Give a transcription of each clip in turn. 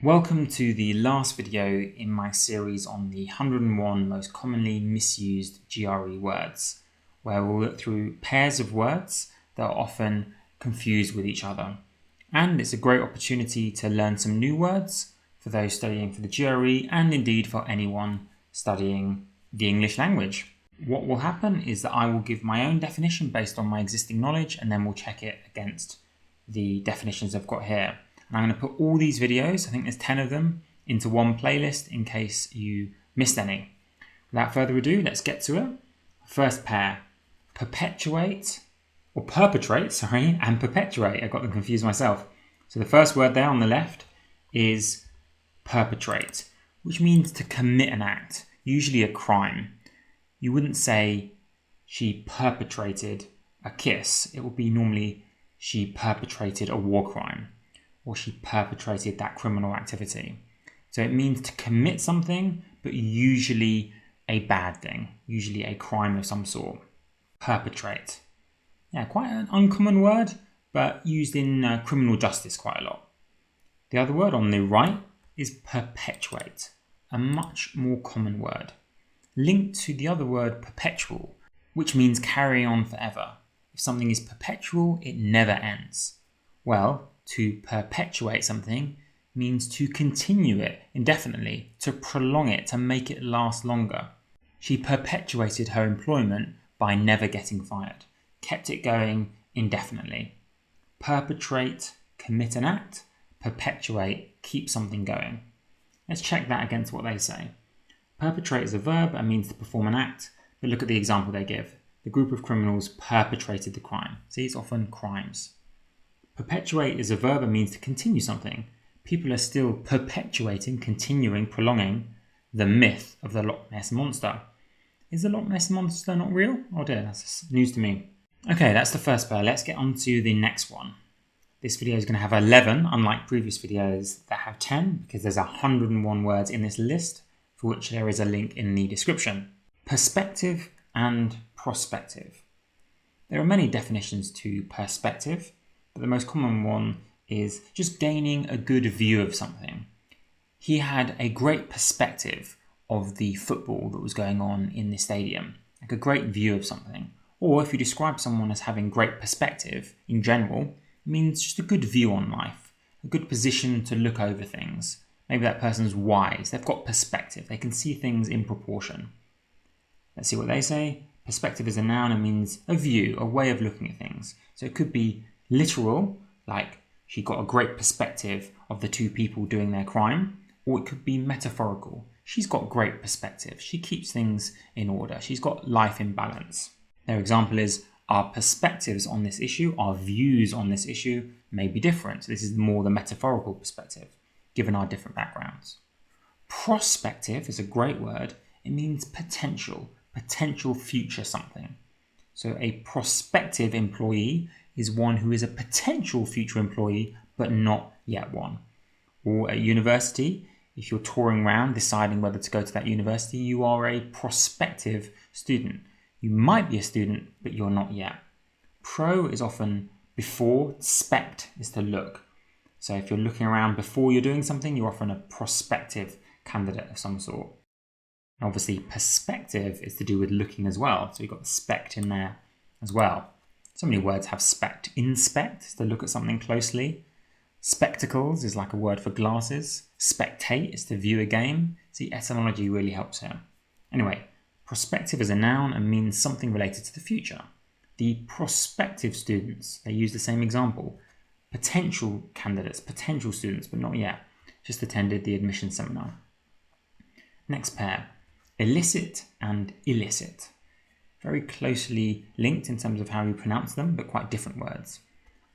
Welcome to the last video in my series on the 101 most commonly misused GRE words, where we'll look through pairs of words that are often confused with each other. And it's a great opportunity to learn some new words for those studying for the GRE and indeed for anyone studying the English language. What will happen is that I will give my own definition based on my existing knowledge, and then we'll check it against the definitions I've got here. And I'm going to put all these videos, I think there's 10 of them, into one playlist in case you missed any. Without further ado, let's get to it. First pair, perpetuate, or perpetrate, and perpetuate. I got them confused myself. So the first word there on the left is perpetrate, which means to commit an act, usually a crime. You wouldn't say she perpetrated a kiss. It would be normally she perpetrated a war crime, or she perpetrated that criminal activity. So it means to commit something, but usually a bad thing, usually a crime of some sort. Perpetrate. Yeah, quite an uncommon word, but used in criminal justice quite a lot. The other word on the right is perpetuate, a much more common word, linked to the other word perpetual, which means carry on forever. If something is perpetual, it never ends. Well, to perpetuate something means to continue it indefinitely, to prolong it, to make it last longer. She perpetuated her employment by never getting fired, kept it going indefinitely. Perpetrate, commit an act. Perpetuate, keep something going. Let's check that against what they say. Perpetrate is a verb and means to perform an act, but look at the example they give. The group of criminals perpetrated the crime. See, it's often crimes. Perpetuate is a verb and means to continue something. People are still perpetuating, continuing, prolonging the myth of the Loch Ness Monster. Is the Loch Ness Monster not real? Oh dear, that's news to me. Okay, that's the first pair. Let's get on to the next one. This video is going to have 11, unlike previous videos that have 10, because there's 101 words in this list, for which there is a link in the description. Perspective and prospective. There are many definitions to perspective, but the most common one is just gaining a good view of something. He had a great perspective of the football that was going on in the stadium, like a great view of something. Or if you describe someone as having great perspective in general, it means just a good view on life, a good position to look over things. Maybe that person's wise, they've got perspective, they can see things in proportion. Let's see what they say. Perspective is a noun and means a view, a way of looking at things. So it could be literal, like she got a great perspective of the two people doing their crime, or it could be metaphorical. She's got great perspective. She keeps things in order. She's got life in balance. Their example is, our perspectives on this issue, our views on this issue may be different. So this is more the metaphorical perspective, given our different backgrounds. Prospective is a great word. It means potential future something. So a prospective employee is one who is a potential future employee, but not yet one. Or at university, if you're touring around deciding whether to go to that university, you are a prospective student. You might be a student, but you're not yet. Pro is often before, spect is to look. So if you're looking around before you're doing something, you're often a prospective candidate of some sort. And obviously, perspective is to do with looking as well. So you've got the spect in there as well. So many words have spect. Inspect is to look at something closely. Spectacles is like a word for glasses. Spectate is to view a game. See, etymology really helps here. Anyway, prospective is a noun and means something related to the future. The prospective students, they use the same example. Potential candidates, potential students, but not yet. Just attended the admission seminar. Next pair, elicit and illicit. Very closely linked in terms of how you pronounce them, but quite different words.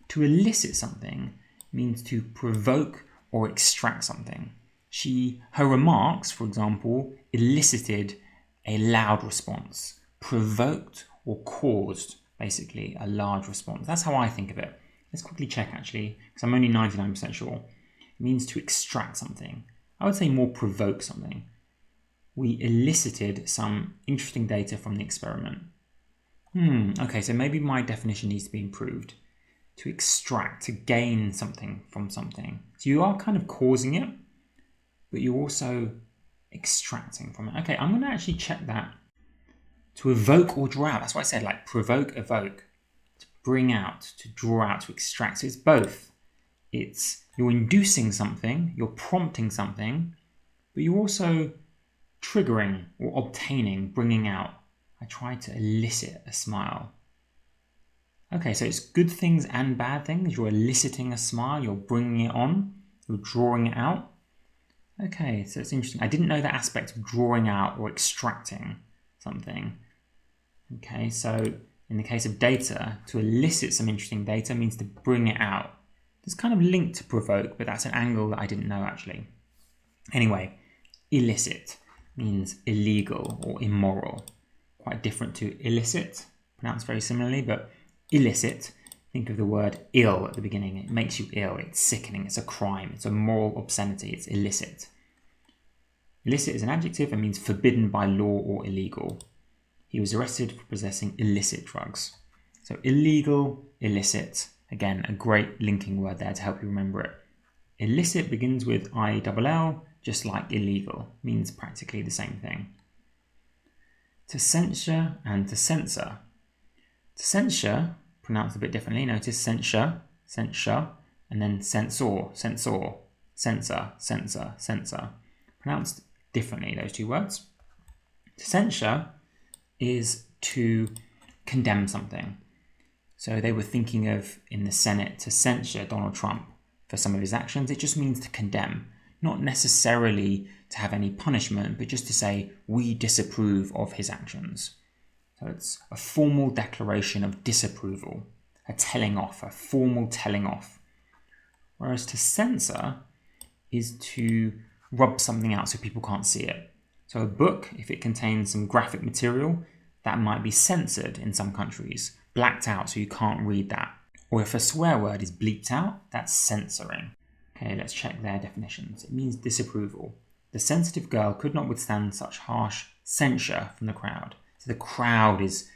To elicit something means to provoke or extract something. Her remarks, for example, elicited a loud response, provoked or caused, basically, a large response. That's how I think of it. Let's quickly check, actually, because I'm only 99% sure. It means to extract something. I would say more provoke something. We elicited some interesting data from the experiment. Okay, so maybe my definition needs to be improved. To extract, to gain something from something. So you are kind of causing it. but you're also extracting from it. Okay, I'm going to actually check that. To evoke or draw out, that's what I said, like provoke, evoke. To bring out, to draw out, to extract. So it's both. It's you're inducing something, you're prompting something, but you're also triggering or obtaining, bringing out. I tried to elicit a smile. Okay, so it's good things and bad things. You're eliciting a smile, you're bringing it on, you're drawing it out. Okay, so it's interesting. I didn't know the aspect of drawing out or extracting something. Okay, so in the case of data, to elicit some interesting data means to bring it out. It's kind of linked to provoke, but that's an angle that I didn't know actually. Anyway, illicit means illegal or immoral. Quite different to illicit, pronounced very similarly, but illicit, think of the word ill at the beginning. It makes you ill, it's sickening, it's a crime, it's a moral obscenity, it's illicit. Illicit is an adjective and means forbidden by law or illegal. He was arrested for possessing illicit drugs. So illegal, illicit, again, a great linking word there to help you remember it. Illicit begins with I-double-L, just like illegal, means practically the same thing. To censure and to censor. To censure, pronounced a bit differently, notice censure, censure, and then censor, censor, censor, censor, censor. Pronounced differently, those two words. To censure is to condemn something. So they were thinking of, in the Senate, to censure Donald Trump for some of his actions. It just means to condemn, not necessarily to have any punishment, but just to say, we disapprove of his actions. So it's a formal declaration of disapproval, a telling off, a formal telling off. Whereas to censor is to rub something out so people can't see it. So a book, if it contains some graphic material, that might be censored in some countries, blacked out so you can't read that. Or if a swear word is bleeped out, that's censoring. Okay, let's check their definitions. It means disapproval. The sensitive girl could not withstand such harsh censure from the crowd. So the crowd is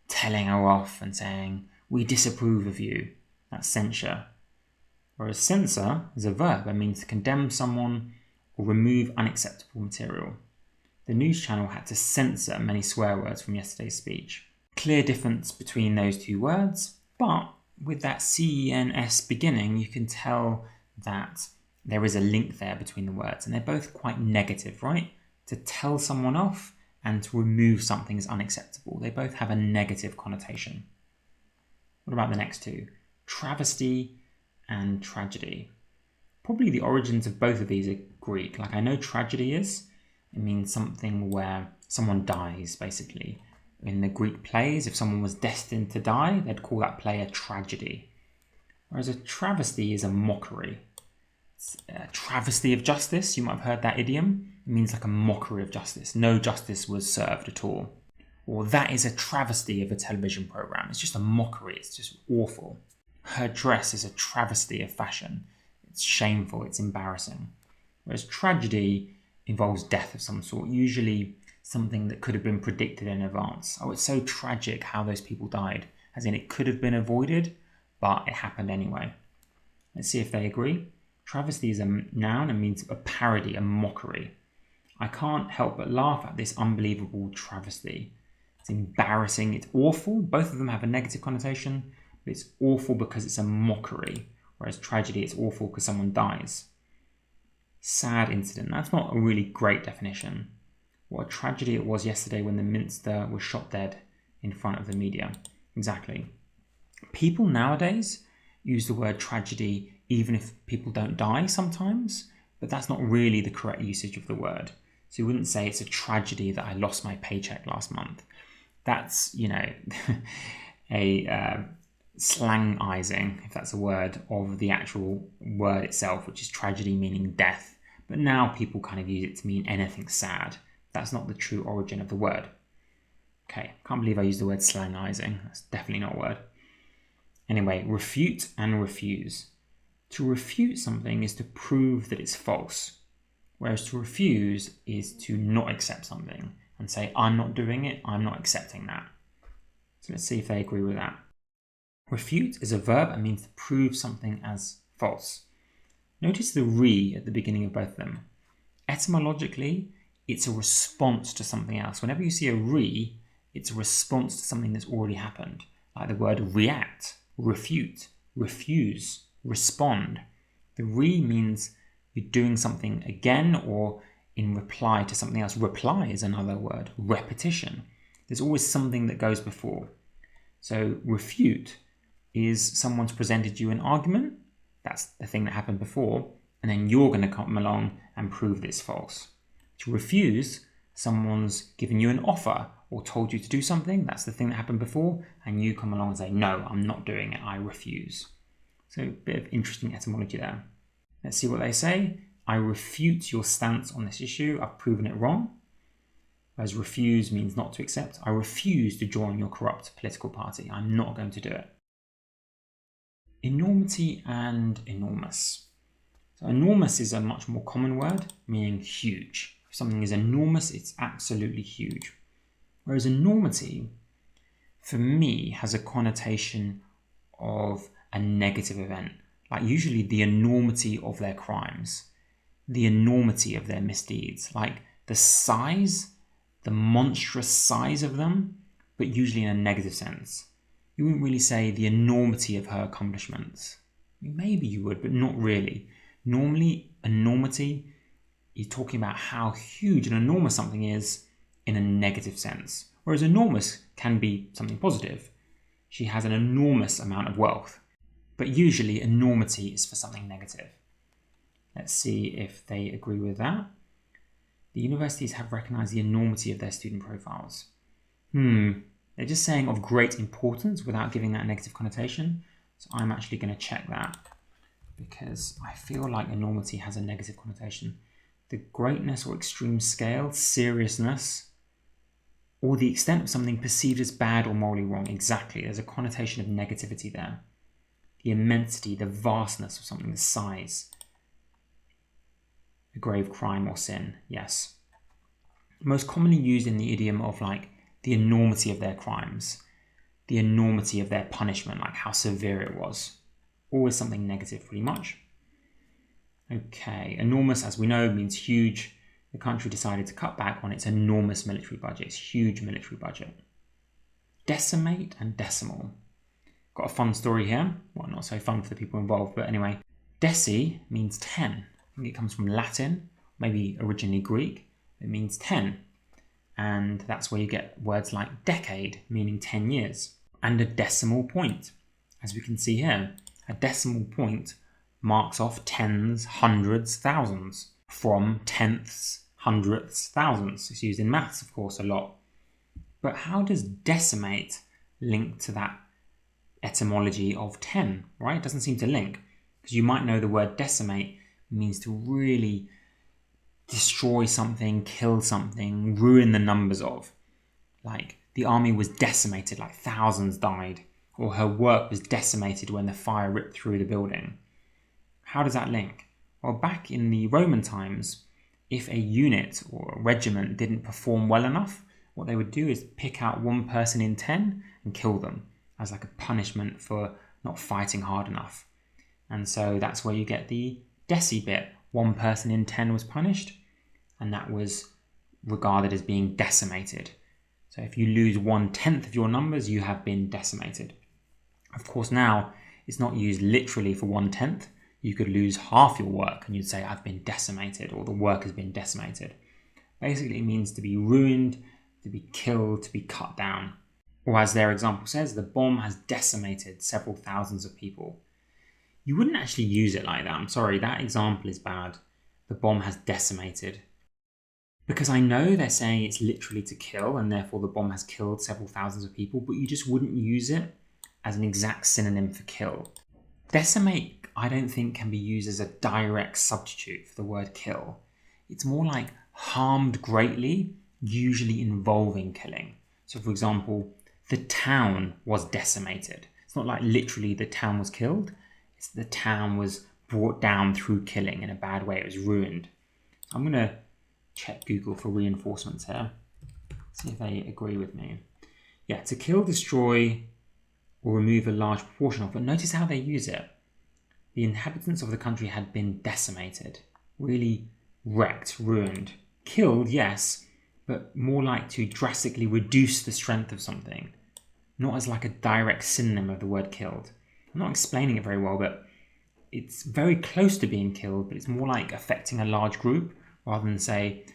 telling her off and saying, we disapprove of you. That's censure. Whereas censor is a verb and means to condemn someone or remove unacceptable material. The news channel had to censor many swear words from yesterday's speech. Clear difference between those two words, but with that CENS beginning, you can tell that there is a link there between the words, and they're both quite negative, right? To tell someone off and to remove something as unacceptable. They both have a negative connotation. What about the next two? Travesty and tragedy. Probably the origins of both of these are Greek. Like I know tragedy is. It means something where someone dies, basically. In the Greek plays, if someone was destined to die, they'd call that play a tragedy. Whereas a travesty is a mockery. It's a travesty of justice. You might have heard that idiom. It means like a mockery of justice. No justice was served at all. Or that is a travesty of a television program. It's just a mockery. It's just awful. Her dress is a travesty of fashion. It's shameful. It's embarrassing. Whereas tragedy involves death of some sort, usually something that could have been predicted in advance. Oh, it's so tragic how those people died, as in it could have been avoided, but it happened anyway. Let's see if they agree. Travesty is a noun and means a parody, a mockery. I can't help but laugh at this unbelievable travesty. It's embarrassing, it's awful. Both of them have a negative connotation, but it's awful because it's a mockery, whereas tragedy, it's awful because someone dies. Sad incident. That's not a really great definition. What a tragedy it was yesterday when the minster was shot dead in front of the media. Exactly. People nowadays use the word tragedy even if people don't die sometimes, but that's not really the correct usage of the word. So you wouldn't say it's a tragedy that I lost my paycheck last month. That's, a slangizing, if that's a word, of the actual word itself, which is tragedy meaning death. But now people kind of use it to mean anything sad. That's not the true origin of the word. Okay, can't believe I used the word slangizing. That's definitely not a word. Anyway, refute and refuse. To refute something is to prove that it's false, whereas to refuse is to not accept something and say, I'm not doing it, I'm not accepting that. So let's see if they agree with that. Refute is a verb and means to prove something as false. Notice the re at the beginning of both of them. Etymologically, it's a response to something else. Whenever you see a re, it's a response to something that's already happened, like the word react, refute, refuse, respond. The re means you're doing something again or in reply to something else. Reply is another word. Repetition. There's always something that goes before. So refute is someone's presented you an argument. That's the thing that happened before. And then you're going to come along and prove that it's false. To refuse, someone's given you an offer or told you to do something. That's the thing that happened before. And you come along and say, no, I'm not doing it. I refuse. So a bit of interesting etymology there. Let's see what they say. I refute your stance on this issue. I've proven it wrong. Whereas refuse means not to accept. I refuse to join your corrupt political party. I'm not going to do it. Enormity and enormous. So enormous is a much more common word, meaning huge. If something is enormous, it's absolutely huge. Whereas enormity, for me, has a connotation of a negative event. Like usually the enormity of their crimes, the enormity of their misdeeds, like the size, the monstrous size of them, but usually in a negative sense. You wouldn't really say the enormity of her accomplishments. Maybe you would, but not really. Normally, enormity, you're talking about how huge and enormous something is in a negative sense. Whereas enormous can be something positive. She has an enormous amount of wealth. But usually, enormity is for something negative. Let's see if they agree with that. The universities have recognised the enormity of their student profiles. They're just saying of great importance without giving that negative connotation. So I'm actually going to check that because I feel like enormity has a negative connotation. The greatness or extreme scale, seriousness, or the extent of something perceived as bad or morally wrong. Exactly. There's a connotation of negativity there. The immensity, the vastness of something, the size. A grave crime or sin, yes. Most commonly used in the idiom of like the enormity of their crimes, the enormity of their punishment, like how severe it was. Always something negative, pretty much. Okay, enormous, as we know, means huge. The country decided to cut back on its enormous military budget, its huge military budget. Decimate and decimal. Got a fun story here. Well, not so fun for the people involved, but anyway. Deci means 10. I think it comes from Latin, maybe originally Greek. It means 10. And that's where you get words like decade, meaning 10 years. And a decimal point. As we can see here, a decimal point marks off tens, hundreds, thousands. From tenths, hundredths, thousands. It's used in maths, of course, a lot. But how does decimate link to that etymology of 10, right? It doesn't seem to link. Because you might know the word decimate means to really destroy something, kill something, ruin the numbers of. Like the army was decimated, like thousands died, or her work was decimated when the fire ripped through the building. How does that link? Well, back in the Roman times, if a unit or a regiment didn't perform well enough, what they would do is pick out one person in 10 and kill them as like a punishment for not fighting hard enough. And so that's where you get the deci bit. One person in 10 was punished, and that was regarded as being decimated. So if you lose 1/10 of your numbers, you have been decimated. Of course, now it's not used literally for 1/10. You could lose half your work and you'd say, I've been decimated, or the work has been decimated. Basically, it means to be ruined, to be killed, to be cut down. Or as their example says, the bomb has decimated several thousands of people. You wouldn't actually use it like that. I'm sorry, that example is bad. The bomb has decimated. Because I know they're saying it's literally to kill, and therefore the bomb has killed several thousands of people, but you just wouldn't use it as an exact synonym for kill. Decimate, I don't think, can be used as a direct substitute for the word kill. It's more like harmed greatly, usually involving killing. So for example, the town was decimated. It's not like literally the town was killed. It's the town was brought down through killing in a bad way. It was ruined. So I'm going to check Google for reinforcements here. See if they agree with me. Yeah, to kill, destroy, or remove a large proportion of. But notice how they use it. The inhabitants of the country had been decimated. Really wrecked, ruined. Killed, yes, but more like to drastically reduce the strength of something, not as like a direct synonym of the word killed. I'm not explaining it very well, but it's very close to being killed, but it's more like affecting a large group rather than say,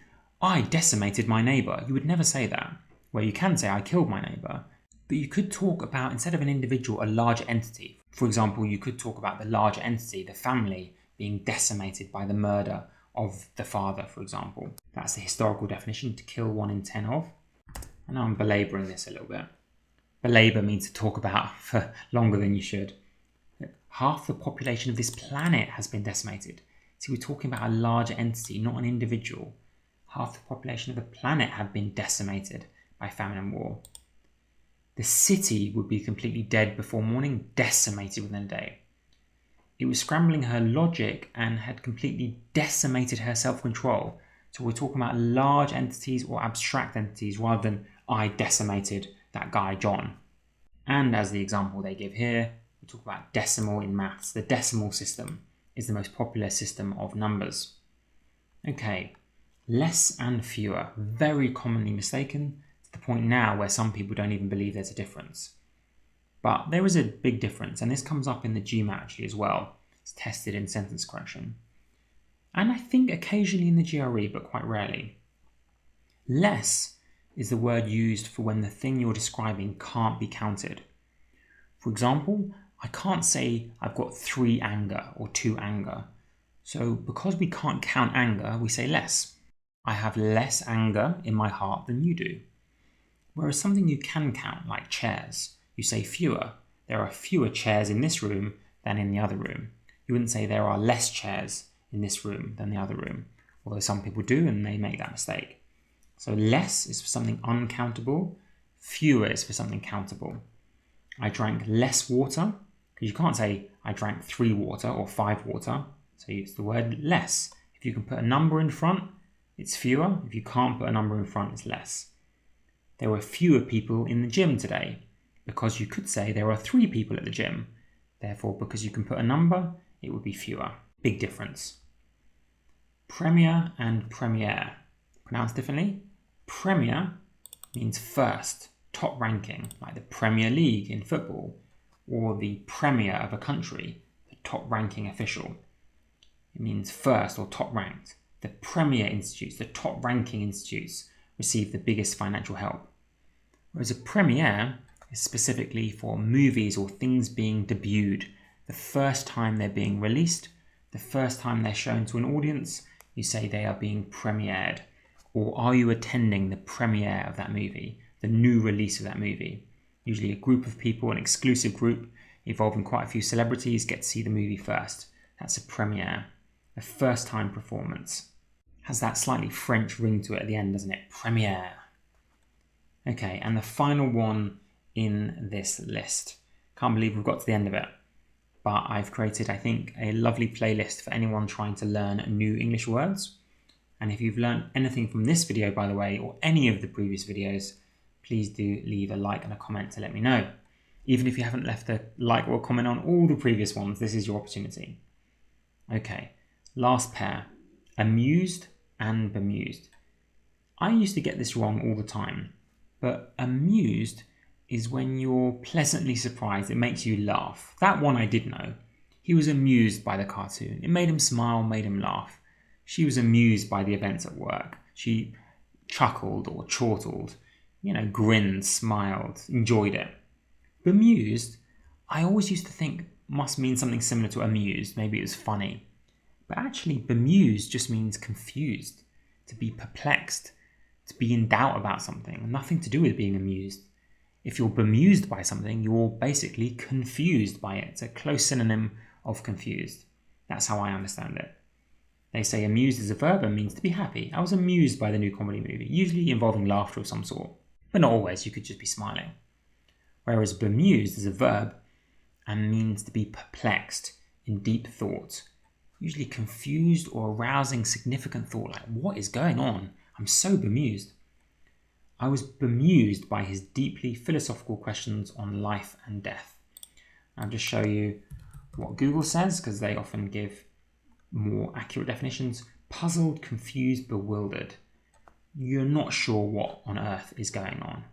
I decimated my neighbour. You would never say that. Well, you can say I killed my neighbour, but you could talk about, instead of an individual, a large entity. For example, you could talk about the large entity, the family, being decimated by the murder of the father, for example. That's the historical definition, to kill 1 in 10 of. I know I'm belabouring this a little bit. Belabour means to talk about for longer than you should. Half the population of this planet has been decimated. See, we're talking about a larger entity, not an individual. Half the population of the planet have been decimated by famine and war. The city would be completely dead before morning, decimated within a day. It was scrambling her logic and had completely decimated her self-control. So we're talking about large entities or abstract entities rather than I decimated that guy John. And as the example they give here, we talk about decimal in maths. The decimal system is the most popular system of numbers. Okay, less and fewer, very commonly mistaken, to the point now where some people don't even believe there's a difference. But there is a big difference, and this comes up in the GMAT actually as well. It's tested in sentence correction. And I think occasionally in the GRE, but quite rarely. Less is the word used for when the thing you're describing can't be counted. For example, I can't say I've got 3 anger or 2 anger. So because we can't count anger, we say less. I have less anger in my heart than you do. Whereas something you can count, like chairs, you say fewer. There are fewer chairs in this room than in the other room. You wouldn't say there are less chairs in this room than the other room, although some people do and they make that mistake. So less is for something uncountable, fewer is for something countable. I drank less water, because you can't say I drank 3 water or 5 water, so it's the word less. If you can put a number in front, it's fewer. If you can't put a number in front, it's less. There were fewer people in the gym today, because you could say there are 3 people at the gym. Therefore, because you can put a number, it would be fewer. Big difference. Premier and premiere. Pronounced differently. Premier means first, top ranking, like the Premier League in football, or the premier of a country, the top ranking official. It means first or top ranked. The premier institutes, the top ranking institutes, receive the biggest financial help. Whereas a premiere is specifically for movies or things being debuted, the first time they're being released, the first time they're shown to an audience, you say they are being premiered. Or are you attending the premiere of that movie, the new release of that movie? Usually a group of people, an exclusive group involving quite a few celebrities, get to see the movie first. That's a premiere, a first time performance. Has that slightly French ring to it at the end, doesn't it? Premiere. Okay, and the final one in this list. Can't believe we've got to the end of it. But I've created, I think, a lovely playlist for anyone trying to learn new English words. And if you've learned anything from this video, by the way, or any of the previous videos, please do leave a like and a comment to let me know. Even if you haven't left a like or a comment on all the previous ones, this is your opportunity. Okay, last pair, amused and bemused. I used to get this wrong all the time, but amused is when you're pleasantly surprised. It makes you laugh. That one I did know. He was amused by the cartoon. It made him smile, made him laugh. She was amused by the events at work. She chuckled or chortled, grinned, smiled, enjoyed it. Bemused, I always used to think must mean something similar to amused. Maybe it was funny. But actually, bemused just means confused, to be perplexed, to be in doubt about something. Nothing to do with being amused. If you're bemused by something, you're basically confused by it. It's a close synonym of confused. That's how I understand it. They say amused is a verb and means to be happy. I was amused by the new comedy movie, usually involving laughter of some sort. But not always, you could just be smiling. Whereas bemused is a verb and means to be perplexed in deep thought. Usually confused or arousing significant thought, like, what is going on? I'm so bemused. I was bemused by his deeply philosophical questions on life and death. I'll just show you what Google says, because they often give more accurate definitions. puzzled, confused, bewildered. You're not sure what on earth is going on.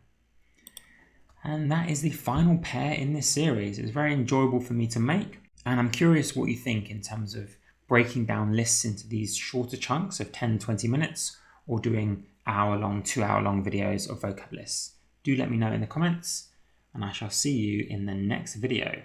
And that is the final pair in this series. It was very enjoyable for me to make, and I'm curious what you think in terms of breaking down lists into these shorter chunks of 10-20 minutes or doing hour-long, 2-hour-long videos of vocab lists. Do let me know in the comments, and I shall see you in the next video.